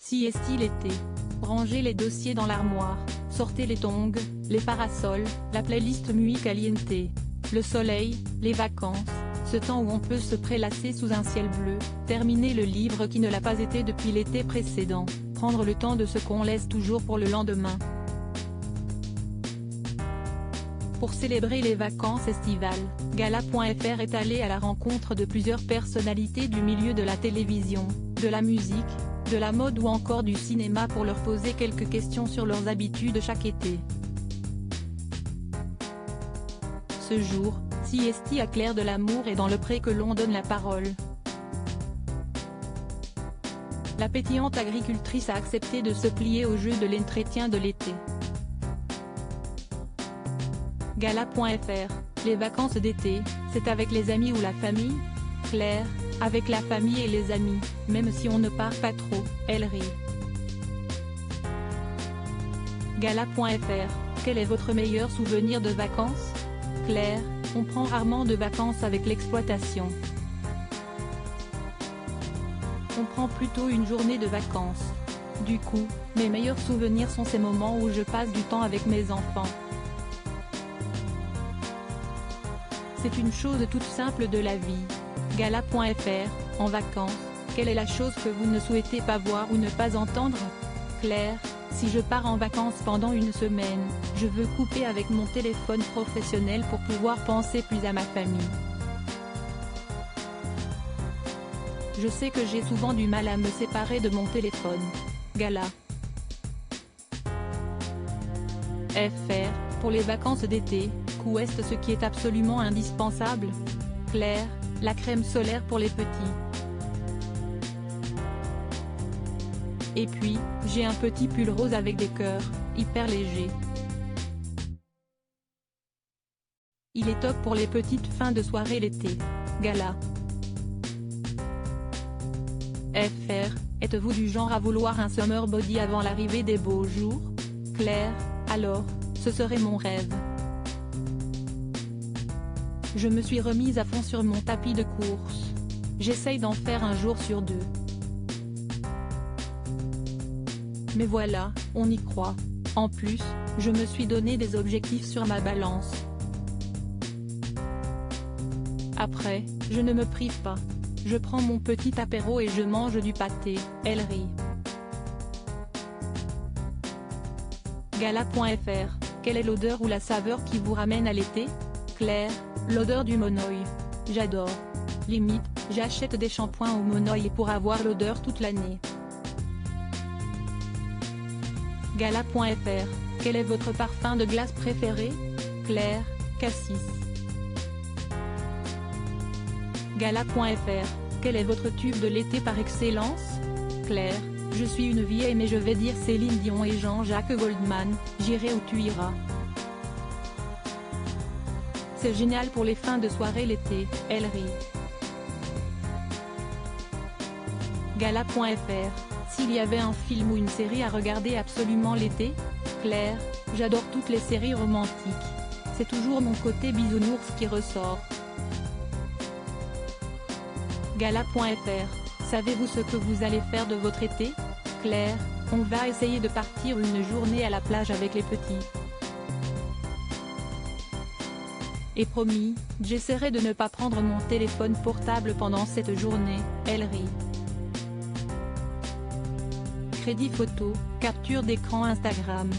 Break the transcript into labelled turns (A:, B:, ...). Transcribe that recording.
A: Sieste l'été. Rangez les dossiers dans l'armoire, sortez les tongs, les parasols, la playlist Muy Caliente. Le soleil, les vacances, ce temps où on peut se prélasser sous un ciel bleu, terminer le livre qui ne l'a pas été depuis l'été précédent, prendre le temps de ce qu'on laisse toujours pour le lendemain. Pour célébrer les vacances estivales, Gala.fr est allé à la rencontre de plusieurs personnalités du milieu de la télévision, de la musique, de la mode ou encore du cinéma pour leur poser quelques questions sur leurs habitudes chaque été. Ce jour, Sieste à Claire de l'Amour est dans le pré que l'on donne la parole. La pétillante agricultrice a accepté de se plier au jeu de l'entretien de l'été. Gala.fr, les vacances d'été, c'est avec les amis ou la famille? Claire, avec la famille et les amis, même si on ne part pas trop, elle rit. Gala.fr, quel est votre meilleur souvenir de vacances? Claire, on prend rarement de vacances avec l'exploitation. On prend plutôt une journée de vacances. Du coup, mes meilleurs souvenirs sont ces moments où je passe du temps avec mes enfants. C'est une chose toute simple de la vie. Gala.fr, en vacances, quelle est la chose que vous ne souhaitez pas voir ou ne pas entendre? Claire, si je pars en vacances pendant une semaine, je veux couper avec mon téléphone professionnel pour pouvoir penser plus à ma famille. Je sais que j'ai souvent du mal à me séparer de mon téléphone. Gala. FR, pour les vacances d'été, qu'est ce qui est absolument indispensable? Claire, la crème solaire pour les petits. Et puis, j'ai un petit pull rose avec des cœurs, hyper léger. Il est top pour les petites fins de soirée l'été. Gala. FR, êtes-vous du genre à vouloir un summer body avant l'arrivée des beaux jours? Claire, alors, ce serait mon rêve. Je me suis remise à fond sur mon tapis de course. J'essaye d'en faire un jour sur deux. Mais voilà, on y croit. En plus, je me suis donné des objectifs sur ma balance. Après, je ne me prive pas. Je prends mon petit apéro et je mange du pâté, elle rit. Gala.fr, quelle est l'odeur ou la saveur qui vous ramène à l'été? Claire, l'odeur du monoï. J'adore. Limite, j'achète des shampoings au monoï pour avoir l'odeur toute l'année. Gala.fr, quel est votre parfum de glace préféré? Claire, Cassis. Gala.fr, quel est votre tube de l'été par excellence? Claire, je suis une vieille mais je vais dire Céline Dion et Jean-Jacques Goldman, j'irai où tu iras. C'est génial pour les fins de soirée l'été, elle rit. Gala.fr, s'il y avait un film ou une série à regarder absolument l'été? Claire, j'adore toutes les séries romantiques. C'est toujours mon côté bisounours qui ressort. Gala.fr, savez-vous ce que vous allez faire de votre été? Claire, on va essayer de partir une journée à la plage avec les petits. Et promis, j'essaierai de ne pas prendre mon téléphone portable pendant cette journée, elle rit. Crédit photo, capture d'écran Instagram.